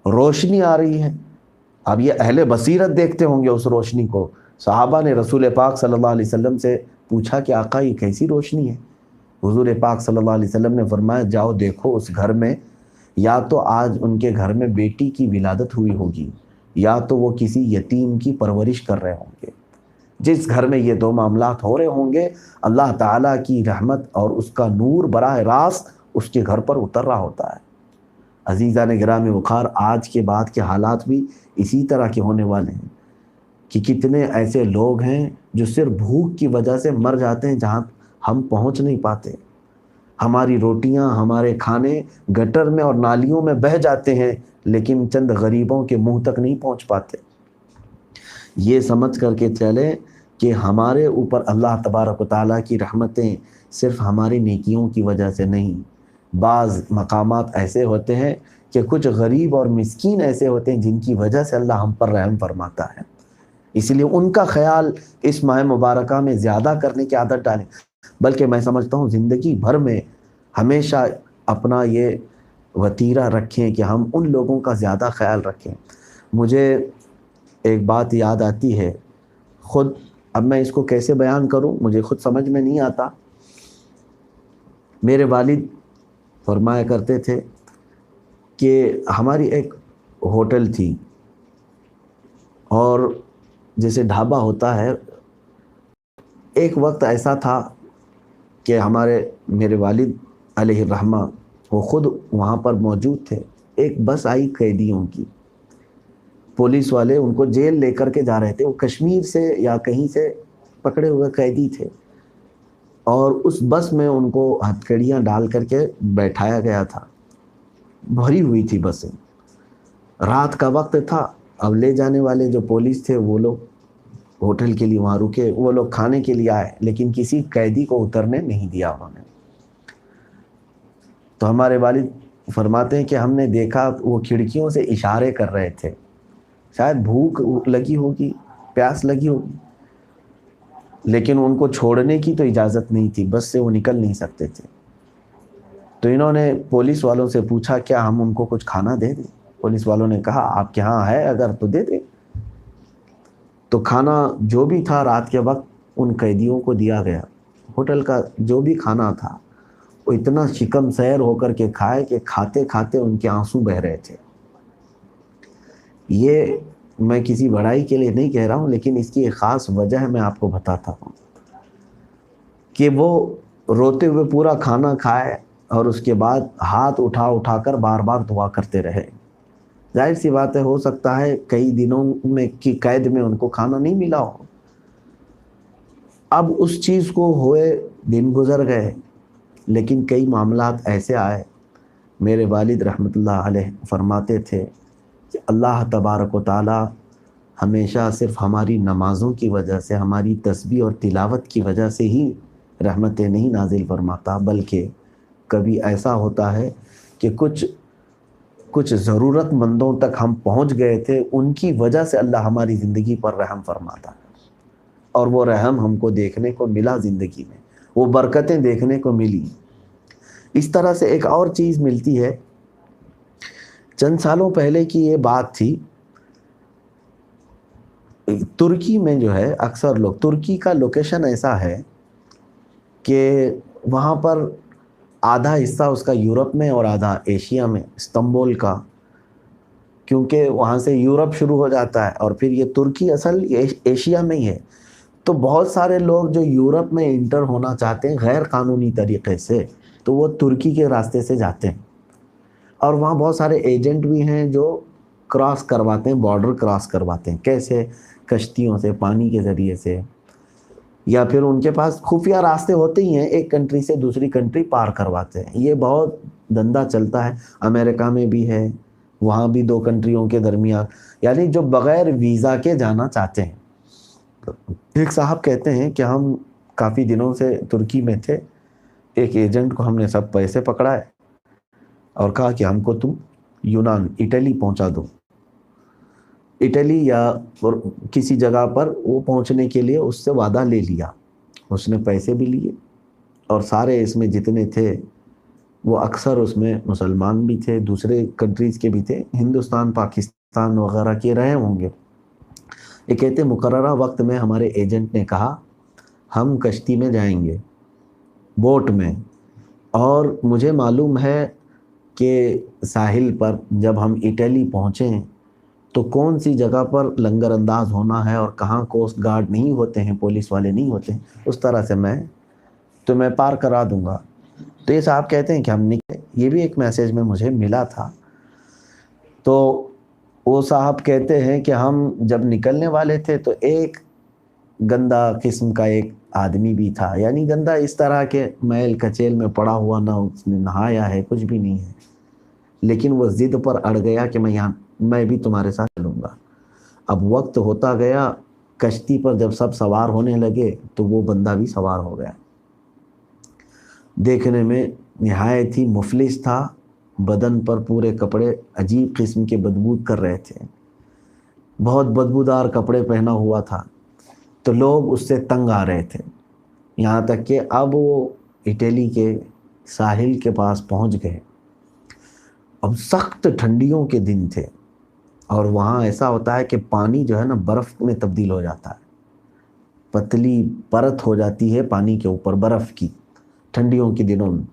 Speaker 1: روشنی آ رہی ہے۔ اب یہ اہل بصیرت دیکھتے ہوں گے اس روشنی کو۔ صحابہ نے رسول پاک صلی اللہ علیہ وسلم سے پوچھا کہ آقا یہ کیسی روشنی ہے؟ حضور پاک صلی اللہ علیہ وسلم نے فرمایا جاؤ دیکھو اس گھر میں یا تو آج ان کے گھر میں بیٹی کی ولادت ہوئی ہوگی، یا تو وہ کسی یتیم کی پرورش کر رہے ہوں گے۔ جس گھر میں یہ 2 معاملات ہو رہے ہوں گے، اللہ تعالیٰ کی رحمت اور اس کا نور براہ راست اس کے گھر پر اتر رہا ہوتا ہے۔ عزیزان گرامی وقار، آج کے بعد کے حالات بھی اسی طرح کے ہونے والے ہیں کہ کتنے ایسے لوگ ہیں جو صرف بھوک کی وجہ سے مر جاتے ہیں جہاں ہم پہنچ نہیں پاتے۔ ہماری روٹیاں، ہمارے کھانے گٹر میں اور نالیوں میں بہہ جاتے ہیں، لیکن چند غریبوں کے منہ تک نہیں پہنچ پاتے۔ یہ سمجھ کر کے چلیں کہ ہمارے اوپر اللہ تبارک و تعالیٰ کی رحمتیں صرف ہماری نیکیوں کی وجہ سے نہیں۔ بعض مقامات ایسے ہوتے ہیں کہ کچھ غریب اور مسکین ایسے ہوتے ہیں جن کی وجہ سے اللہ ہم پر رحم فرماتا ہے، اس لیے ان کا خیال اس ماہ مبارکہ میں زیادہ کرنے کی عادت ڈالیں۔ بلکہ میں سمجھتا ہوں زندگی بھر میں ہمیشہ اپنا یہ وتیرہ رکھیں کہ ہم ان لوگوں کا زیادہ خیال رکھیں۔ مجھے ایک بات یاد آتی ہے، خود اب میں اس کو کیسے بیان کروں مجھے خود سمجھ میں نہیں آتا۔ میرے والد فرمایا کرتے تھے کہ ہماری ایک ہوٹل تھی، اور جیسے ڈھابا ہوتا ہے، ایک وقت ایسا تھا کہ میرے والد علیہ الرحمہ وہ خود وہاں پر موجود تھے۔ ایک بس آئی قیدیوں کی، پولیس والے ان کو جیل لے کر کے جا رہے تھے، وہ کشمیر سے یا کہیں سے پکڑے ہوئے قیدی تھے۔ اور اس بس میں ان کو ہتھکڑیاں ڈال کر کے بیٹھایا گیا تھا. بھری ہوئی تھی بسیں, رات کا وقت تھا. اب لے جانے والے جو پولیس تھے وہ لوگ ہوٹل کے لیے وہاں رکے, وہ لوگ کھانے کے لیے آئے, لیکن کسی قیدی کو اترنے نہیں دیا انہوں نے. تو ہمارے والد فرماتے ہیں کہ ہم نے دیکھا وہ کھڑکیوں سے اشارے کر رہے تھے, شاید بھوک لگی ہوگی, پیاس لگی ہوگی, لیکن ان کو چھوڑنے کی تو اجازت نہیں تھی, بس سے وہ نکل نہیں سکتے تھے. تو انہوں نے پولیس والوں سے پوچھا کیا ہم ان کو کچھ کھانا دے دیں؟ پولیس والوں نے کہا آپ کے ہاں ہے اگر تو دے دیں. تو کھانا جو بھی تھا رات کے وقت ان قیدیوں کو دیا گیا. ہوٹل کا جو بھی کھانا تھا وہ اتنا شکم سیر ہو کر کے کھائے کہ کھاتے کھاتے ان کے آنسو بہ رہے تھے. یہ میں کسی بڑائی کے لیے نہیں کہہ رہا ہوں, لیکن اس کی ایک خاص وجہ ہے, میں آپ کو بتاتا ہوں کہ وہ روتے ہوئے پورا کھانا کھائے اور اس کے بعد ہاتھ اٹھا اٹھا کر بار بار دعا کرتے رہے. ظاہر سی بات ہے, ہو سکتا ہے کئی دنوں میں کی قید میں ان کو کھانا نہیں ملا ہو. اب اس چیز کو ہوئے دن گزر گئے, لیکن کئی معاملات ایسے آئے. میرے والد رحمۃ اللہ علیہ فرماتے تھے کہ اللہ تبارک و تعالی ہمیشہ صرف ہماری نمازوں کی وجہ سے, ہماری تسبیح اور تلاوت کی وجہ سے ہی رحمتیں نہیں نازل فرماتا, بلکہ کبھی ایسا ہوتا ہے کہ کچھ ضرورت مندوں تک ہم پہنچ گئے تھے, ان کی وجہ سے اللہ ہماری زندگی پر رحم فرماتا ہے. اور وہ رحم ہم کو دیکھنے کو ملا زندگی میں, وہ برکتیں دیکھنے کو ملی. اس طرح سے ایک اور چیز ملتی ہے. چند سالوں پہلے کی یہ بات تھی, ترکی میں جو ہے اکثر لوگ, ترکی کا لوکیشن ایسا ہے کہ وہاں پر آدھا حصہ اس کا یورپ میں اور آدھا ایشیا میں, استنبول کا, کیونکہ وہاں سے یورپ شروع ہو جاتا ہے اور پھر یہ ترکی اصل ایشیا میں ہی ہے. تو بہت سارے لوگ جو یورپ میں انٹر ہونا چاہتے ہیں غیر قانونی طریقے سے, تو وہ ترکی کے راستے سے جاتے ہیں. اور وہاں بہت سارے ایجنٹ بھی ہیں جو کراس کرواتے ہیں, بارڈر کراس کرواتے ہیں. کیسے؟ کشتیوں سے, پانی کے ذریعے سے, یا پھر ان کے پاس خفیہ راستے ہوتے ہی ہیں, ایک کنٹری سے دوسری کنٹری پار کرواتے ہیں. یہ بہت دھندا چلتا ہے. امریکہ میں بھی ہے, وہاں بھی دو کنٹریوں کے درمیان, یعنی جو بغیر ویزا کے جانا چاہتے ہیں. ایک صاحب کہتے ہیں کہ ہم کافی دنوں سے ترکی میں تھے, ایک ایجنٹ کو ہم نے سب پیسے پکڑائے اور کہا کہ ہم کو تم یونان, اٹلی پہنچا دو. اٹلی یا کسی جگہ پر وہ پہنچنے کے لیے اس سے وعدہ لے لیا. اس نے پیسے بھی لیے, اور سارے اس میں جتنے تھے وہ اکثر اس میں مسلمان بھی تھے, دوسرے کنٹریز کے بھی تھے, ہندوستان پاکستان وغیرہ کے رہے ہوں گے. یہ کہتے مقررہ وقت میں ہمارے ایجنٹ نے کہا ہم کشتی میں جائیں گے, بوٹ میں, اور مجھے معلوم ہے کہ ساحل پر جب ہم اٹلی پہنچیں تو کون سی جگہ پر لنگر انداز ہونا ہے اور کہاں کوسٹ گارڈ نہیں ہوتے ہیں, پولیس والے نہیں ہوتے ہیں, اس طرح سے میں پار کرا دوں گا. تو یہ صاحب کہتے ہیں کہ ہم نکلے. یہ بھی ایک میسیج میں مجھے ملا تھا. تو وہ صاحب کہتے ہیں کہ ہم جب نکلنے والے تھے تو ایک گندا قسم کا ایک آدمی بھی تھا, یعنی گندا اس طرح کے میل کچیل میں پڑا ہوا, نہ اس نے نہایا ہے, کچھ بھی نہیں ہے, لیکن وہ ضد پر اڑ گیا کہ میں بھی تمہارے ساتھ چلوں گا. اب وقت ہوتا گیا, کشتی پر جب سب سوار ہونے لگے تو وہ بندہ بھی سوار ہو گیا. دیکھنے میں نہایت ہی مفلس تھا, بدن پر پورے کپڑے عجیب قسم کے بدبو کر رہے تھے, بہت بدبودار کپڑے پہنا ہوا تھا. تو لوگ اس سے تنگ آ رہے تھے, یہاں تک کہ اب وہ اٹلی کے ساحل کے پاس پہنچ گئے. اب سخت ٹھنڈیوں کے دن تھے, اور وہاں ایسا ہوتا ہے کہ پانی جو ہے نا برف میں تبدیل ہو جاتا ہے, پتلی پرت ہو جاتی ہے پانی کے اوپر برف کی, ٹھنڈیوں کے دنوں میں.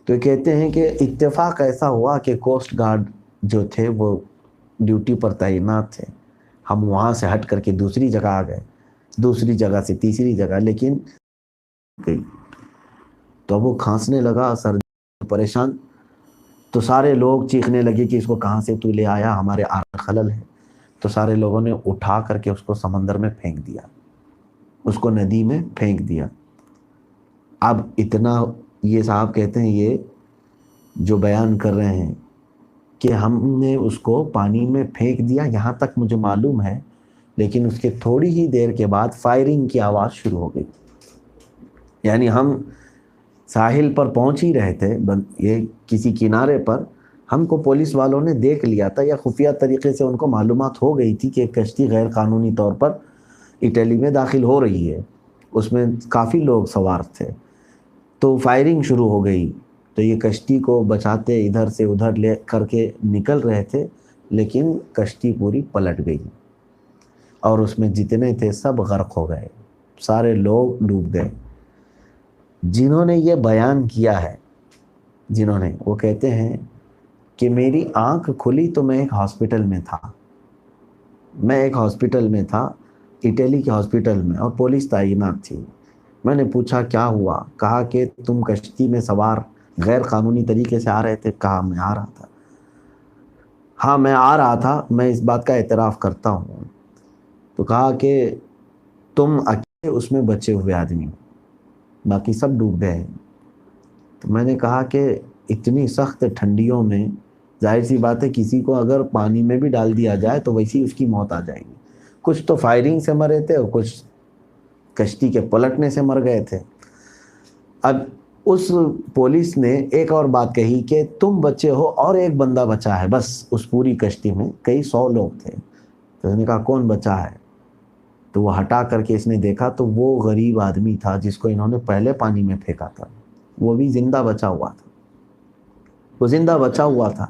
Speaker 1: تو یہ کہتے ہیں کہ اتفاق ایسا ہوا کہ کوسٹ گارڈ جو تھے وہ ڈیوٹی پر تعینات تھے. ہم وہاں سے ہٹ کر کے دوسری جگہ آ گئے, دوسری جگہ سے تیسری جگہ, لیکن گئی تو اب وہ کھانسنے لگا, سر پریشان. تو سارے لوگ چیخنے لگے کہ اس کو کہاں سے تو لے آیا, ہمارے خلل ہے. تو سارے لوگوں نے اٹھا کر کے اس کو سمندر میں پھینک دیا, اس کو ندی میں پھینک دیا. اب اتنا یہ صاحب کہتے ہیں یہ جو بیان کر رہے ہیں کہ ہم نے اس کو پانی میں پھینک دیا، یہاں تک مجھے معلوم ہے، لیکن اس کے تھوڑی ہی دیر کے بعد فائرنگ کی آواز شروع ہو گئی۔ یعنی ہم ساحل پر پہنچ ہی رہے تھے، یہ کسی کنارے پر، ہم کو پولیس والوں نے دیکھ لیا تھا یا خفیہ طریقے سے ان کو معلومات ہو گئی تھی کہ ایک کشتی غیر قانونی طور پر اٹلی میں داخل ہو رہی ہے، اس میں کافی لوگ سوار تھے، تو فائرنگ شروع ہو گئی۔ تو یہ کشتی کو بچاتے ادھر سے ادھر لے کر کے نکل رہے تھے، لیکن کشتی پوری پلٹ گئی اور اس میں جتنے تھے سب غرق ہو گئے، سارے لوگ ڈوب گئے۔ جنہوں نے یہ بیان کیا ہے، وہ کہتے ہیں کہ میری آنکھ کھلی تو میں ایک ہاسپٹل میں تھا، اٹلی کے ہاسپٹل میں، اور پولیس تعینات تھی۔ میں نے پوچھا کیا ہوا؟ کہا کہ تم کشتی میں سوار غیر قانونی طریقے سے آ رہے تھے؟ کہا میں آ رہا تھا۔ ہاں میں آ رہا تھا، میں اس بات کا اعتراف کرتا ہوں۔ تو کہا کہ تم اکیلے اس میں بچے ہوئے آدمی، باقی سب ڈوب گئے۔ تو میں نے کہا کہ اتنی سخت ٹھنڈیوں میں ظاہر سی بات ہے کسی کو اگر پانی میں بھی ڈال دیا جائے تو ویسی اس کی موت آ جائے گی۔ کچھ تو فائرنگ سے مرے تھے اور کچھ کشتی کے پلٹنے سے مر گئے تھے۔ اب اس پولیس نے ایک اور بات کہی کہ تم بچے ہو اور ایک بندہ بچا ہے بس، اس پوری کشتی میں کئی 100 لوگ تھے۔ تو اس نے کہا کون بچا ہے؟ تو وہ ہٹا کر کے اس نے دیکھا تو وہ غریب آدمی تھا جس کو انہوں نے پہلے پانی میں پھینکا تھا، وہ بھی زندہ بچا ہوا تھا،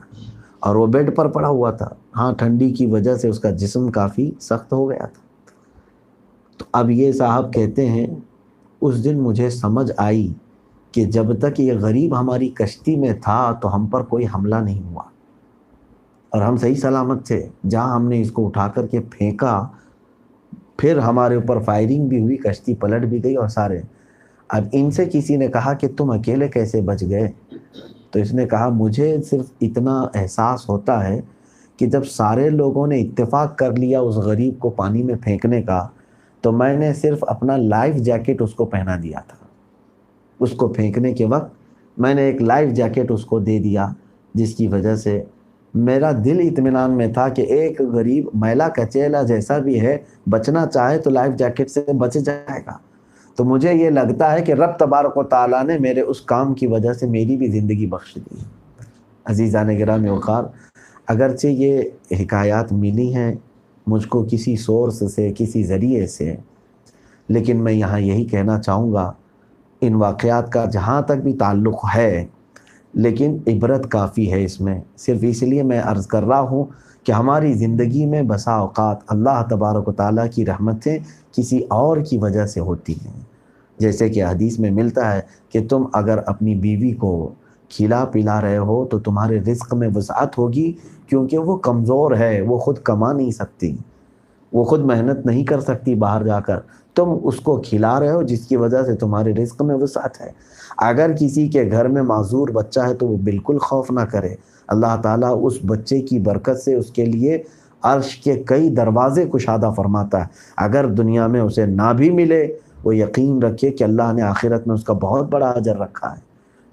Speaker 1: اور وہ بیڈ پر پڑا ہوا تھا۔ ہاں ٹھنڈی کی وجہ سے اس کا جسم کافی سخت ہو گیا تھا۔ تو اب یہ صاحب کہتے ہیں اس دن مجھے سمجھ آئی کہ جب تک یہ غریب ہماری کشتی میں تھا تو ہم پر کوئی حملہ نہیں ہوا اور ہم صحیح سلامت تھے۔ جہاں ہم نے اس کو اٹھا کر کے پھینکا، پھر ہمارے اوپر فائرنگ بھی ہوئی، کشتی پلٹ بھی گئی اور سارے۔ اب ان سے کسی نے کہا کہ تم اکیلے کیسے بچ گئے؟ تو اس نے کہا مجھے صرف اتنا احساس ہوتا ہے کہ جب سارے لوگوں نے اتفاق کر لیا اس غریب کو پانی میں پھینکنے کا، تو میں نے صرف اپنا لائف جیکٹ اس کو پہنا دیا تھا۔ اس کو پھینکنے کے وقت میں نے ایک لائف جیکٹ اس کو دے دیا، جس کی وجہ سے میرا دل اطمینان میں تھا کہ ایک غریب میلا کچیلا جیسا بھی ہے بچنا چاہے تو لائف جیکٹ سے بچ جائے گا۔ تو مجھے یہ لگتا ہے کہ رب تبارک و تعالیٰ نے میرے اس کام کی وجہ سے میری بھی زندگی بخش دی۔ عزیزان گرامی وقار، اگرچہ یہ حکایات ملی ہیں مجھ کو کسی سورس سے، کسی ذریعے سے، لیکن میں یہاں یہی کہنا چاہوں گا ان واقعات کا جہاں تک بھی تعلق ہے، لیکن عبرت کافی ہے اس میں۔ صرف اس لیے میں عرض کر رہا ہوں کہ ہماری زندگی میں بسا اوقات اللہ تبارک و تعالیٰ کی رحمتیں کسی اور کی وجہ سے ہوتی ہیں۔ جیسے کہ حدیث میں ملتا ہے کہ تم اگر اپنی بیوی کو کھلا پلا رہے ہو تو تمہارے رزق میں وسعت ہوگی، کیونکہ وہ کمزور ہے، وہ خود کما نہیں سکتی، وہ خود محنت نہیں کر سکتی باہر جا کر، تم اس کو کھلا رہے ہو جس کی وجہ سے تمہارے رزق میں وسعت ہے۔ اگر کسی کے گھر میں معذور بچہ ہے تو وہ بالکل خوف نہ کرے، اللہ تعالیٰ اس بچے کی برکت سے اس کے لیے عرش کے کئی دروازے کشادہ فرماتا ہے۔ اگر دنیا میں اسے نہ بھی ملے، وہ یقین رکھے کہ اللہ نے آخرت میں اس کا بہت بڑا اجر رکھا ہے۔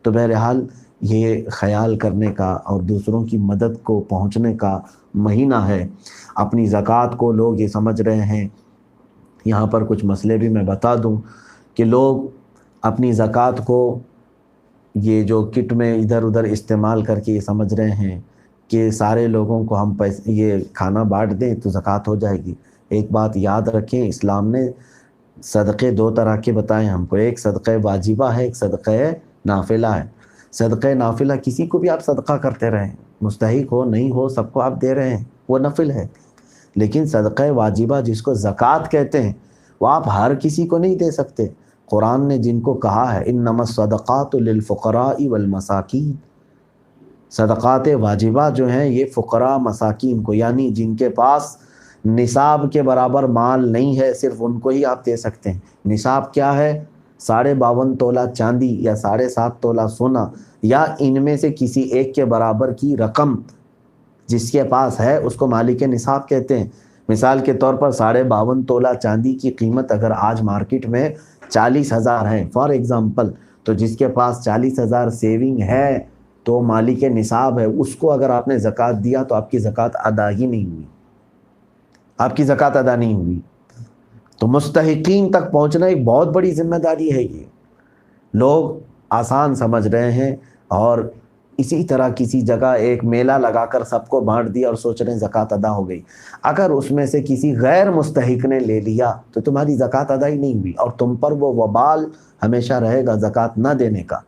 Speaker 1: تو بہرحال یہ خیال کرنے کا اور دوسروں کی مدد کو پہنچنے کا مہینہ ہے۔ اپنی زکوٰۃ کو لوگ یہ سمجھ رہے ہیں، یہاں پر کچھ مسئلے بھی میں بتا دوں کہ لوگ اپنی زکوٰۃ کو یہ جو کٹ میں ادھر ادھر استعمال کر کے یہ سمجھ رہے ہیں کہ سارے لوگوں کو ہم پیسے یہ کھانا بانٹ دیں تو زکوٰۃ ہو جائے گی۔ ایک بات یاد رکھیں، اسلام نے صدقے 2 طرح کے بتائے ہم کو، ایک صدقہ واجبہ ہے، ایک صدقہ نافلہ ہے۔ صدقہ نافلہ کسی کو بھی آپ صدقہ کرتے رہیں، مستحق ہو نہیں ہو سب کو آپ دے رہے ہیں، وہ نفل ہے۔ لیکن صدقہ واجبہ جس کو زکوٰۃ کہتے ہیں، وہ آپ ہر کسی کو نہیں دے سکتے۔ قرآن نے جن کو کہا ہے انما الصدقات للفقراء والمساکین، صدقات واجبہ جو ہیں یہ فقراء مساکین کو، یعنی جن کے پاس نصاب کے برابر مال نہیں ہے صرف ان کو ہی آپ دے سکتے ہیں۔ نصاب کیا ہے؟ 52.5 تولہ چاندی یا 7.5 تولہ سونا، یا ان میں سے کسی ایک کے برابر کی رقم جس کے پاس ہے اس کو مالک نصاب کہتے ہیں۔ مثال کے طور پر 52.5 تولہ چاندی کی قیمت اگر آج مارکیٹ میں 40,000 ہے فار ایگزامپل، تو جس کے پاس 40,000 سیونگ ہے تو مالک نصاب ہے، اس کو اگر آپ نے زکوٰۃ دیا تو آپ کی زکوٰۃ ادا ہی نہیں ہوئی، آپ کی زکوٰۃ ادا نہیں ہوئی۔ تو مستحقین تک پہنچنا ایک بہت بڑی ذمہ داری ہے۔ یہ لوگ آسان سمجھ رہے ہیں اور اسی طرح کسی جگہ ایک میلہ لگا کر سب کو بانٹ دیا اور سوچ رہے ہیں زکوٰۃ ادا ہو گئی۔ اگر اس میں سے کسی غیر مستحق نے لے لیا تو تمہاری زکوٰۃ ادا ہی نہیں ہوئی، اور تم پر وہ وبال ہمیشہ رہے گا زکوٰۃ نہ دینے کا۔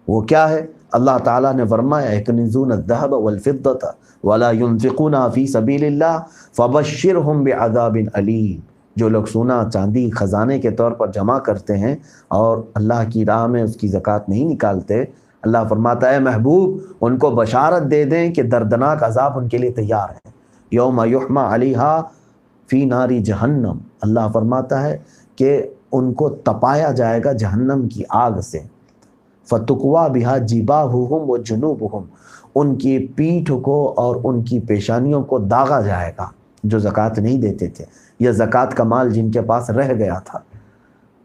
Speaker 1: وہ کیا ہے؟ اللہ تعالیٰ نے فرمایا یکنزون الذہب والفضة ولا ينفقونها فی سبیل اللہ فبشرہم بعذاب علیم۔ جو لوگ سونا چاندی خزانے کے طور پر جمع کرتے ہیں اور اللہ کی راہ میں اس کی زکوٰۃ نہیں نکالتے، اللہ فرماتا ہے محبوب ان کو بشارت دے دیں کہ دردناک عذاب ان کے لیے تیار ہے۔ یوم یحمى علیہا فی نار جہنم، اللہ فرماتا ہے کہ ان کو تپایا جائے گا جہنم کی آگ سے، فتقوا بہا جباہہم وجنوبہم، ان کی پیٹھ کو اور ان کی پیشانیوں کو داغا جائے گا جو زکوٰۃ نہیں دیتے تھے یا زکوٰۃ کا مال جن کے پاس رہ گیا تھا۔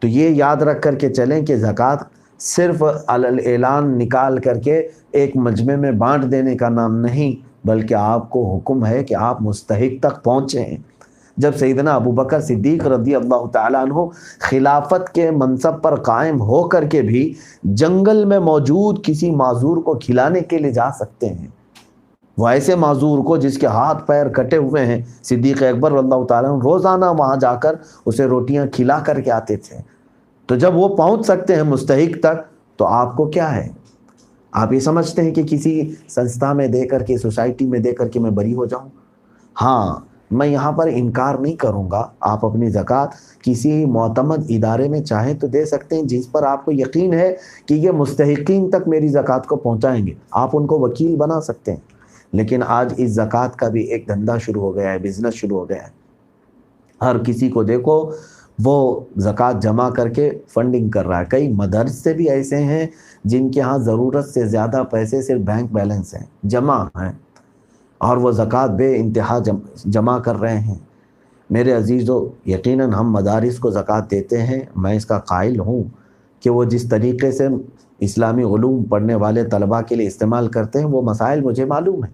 Speaker 1: تو یہ یاد رکھ کر کے چلیں کہ زکوٰۃ صرف اعلان نکال کر کے ایک مجمع میں بانٹ دینے کا نام نہیں، بلکہ آپ کو حکم ہے کہ آپ مستحق تک پہنچیں۔ جب سیدنا ابوبکر صدیق رضی اللہ تعالیٰ عنہ خلافت کے منصب پر قائم ہو کر کے بھی جنگل میں موجود کسی معذور کو کھلانے کے لیے جا سکتے ہیں، وہ ایسے معذور کو جس کے ہاتھ پیر کٹے ہوئے ہیں، صدیق اکبر رضی اللہ تعالیٰ عنہ روزانہ وہاں جا کر اسے روٹیاں کھلا کر کے آتے تھے۔ تو جب وہ پہنچ سکتے ہیں مستحق تک تو آپ کو کیا ہے؟ آپ یہ سمجھتے ہیں کہ کسی سنستھا میں دے کر کے، سوسائٹی میں دے کر کے میں بری ہو جاؤں؟ ہاں، میں یہاں پر انکار نہیں کروں گا، آپ اپنی زکوٰۃ کسی معتمد ادارے میں چاہیں تو دے سکتے ہیں جس پر آپ کو یقین ہے کہ یہ مستحقین تک میری زکوٰۃ کو پہنچائیں گے، آپ ان کو وکیل بنا سکتے ہیں۔ لیکن آج اس زکوٰۃ کا بھی ایک دھندا شروع ہو گیا ہے، بزنس شروع ہو گیا ہے۔ ہر کسی کو دیکھو وہ زکوٰۃ جمع کر کے فنڈنگ کر رہا ہے۔ کئی مدرسے بھی ایسے ہیں جن کے ہاں ضرورت سے زیادہ پیسے صرف بینک بیلنس ہیں، جمع ہیں، اور وہ زکوٰۃ بے انتہا جمع کر رہے ہیں۔ میرے عزیزو، یقیناً ہم مدارس کو زکوٰۃ دیتے ہیں، میں اس کا قائل ہوں کہ وہ جس طریقے سے اسلامی علوم پڑھنے والے طلباء کے لیے استعمال کرتے ہیں وہ مسائل مجھے معلوم ہیں،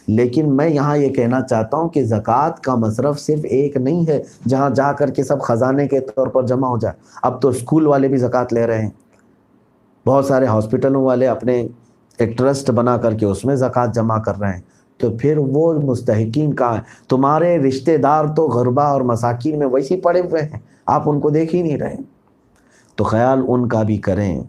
Speaker 1: لیکن میں یہاں یہ کہنا چاہتا ہوں کہ زکوٰۃ کا مصرف صرف ایک نہیں ہے جہاں جا کر کے سب خزانے کے طور پر جمع ہو جائے۔ اب تو اسکول والے بھی زکوٰۃ لے رہے ہیں، بہت سارے ہاسپٹلوں والے اپنے ایک ٹرسٹ بنا کر کے اس میں زکوٰۃ جمع کر رہے ہیں۔ تو پھر وہ مستحقین کہاں ہیں؟ تمہارے رشتہ دار تو غربا اور مساکین میں ویسے پڑے ہوئے ہیں، آپ ان کو دیکھ ہی نہیں رہے۔ تو خیال ان کا بھی کریں،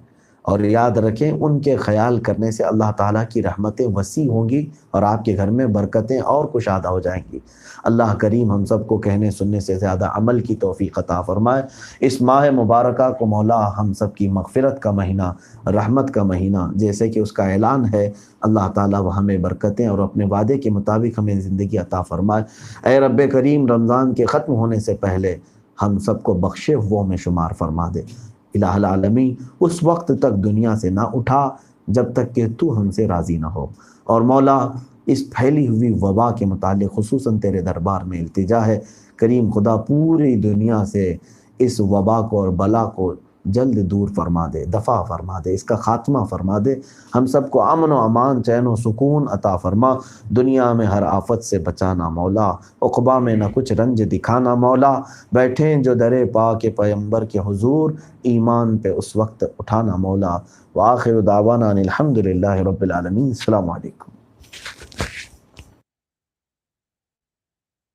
Speaker 1: اور یاد رکھیں ان کے خیال کرنے سے اللہ تعالیٰ کی رحمتیں وسیع ہوں گی اور آپ کے گھر میں برکتیں اور کشادہ ہو جائیں گی۔ اللہ کریم ہم سب کو کہنے سننے سے زیادہ عمل کی توفیق عطا فرمائے۔ اس ماہ مبارکہ کو مولا ہم سب کی مغفرت کا مہینہ، رحمت کا مہینہ جیسے کہ اس کا اعلان ہے، اللہ تعالیٰ وہ ہمیں برکتیں اور اپنے وعدے کے مطابق ہمیں زندگی عطا فرمائے۔ اے رب کریم، رمضان کے ختم ہونے سے پہلے ہم سب کو بخشے ہوا میں شمار فرما دے۔ الہ العالمین، اس وقت تک دنیا سے نہ اٹھا جب تک کہ تو ہم سے راضی نہ ہو۔ اور مولا اس پھیلی ہوئی وبا کے متعلق خصوصاً تیرے دربار میں التجا ہے، کریم خدا پوری دنیا سے اس وبا کو اور بلا کو جلد دور فرما دے، دفع فرما دے، اس کا خاتمہ فرما دے۔ ہم سب کو امن و امان، چین و سکون عطا فرما۔ دنیا میں ہر آفت سے بچانا مولا، عقبہ میں نہ کچھ رنج دکھانا مولا۔ بیٹھیں جو در پاک پیغمبر کے حضور، ایمان پہ اس وقت اٹھانا مولا۔ وآخر دعوانا ان الحمدللہ رب العالمین۔ السلام علیکم۔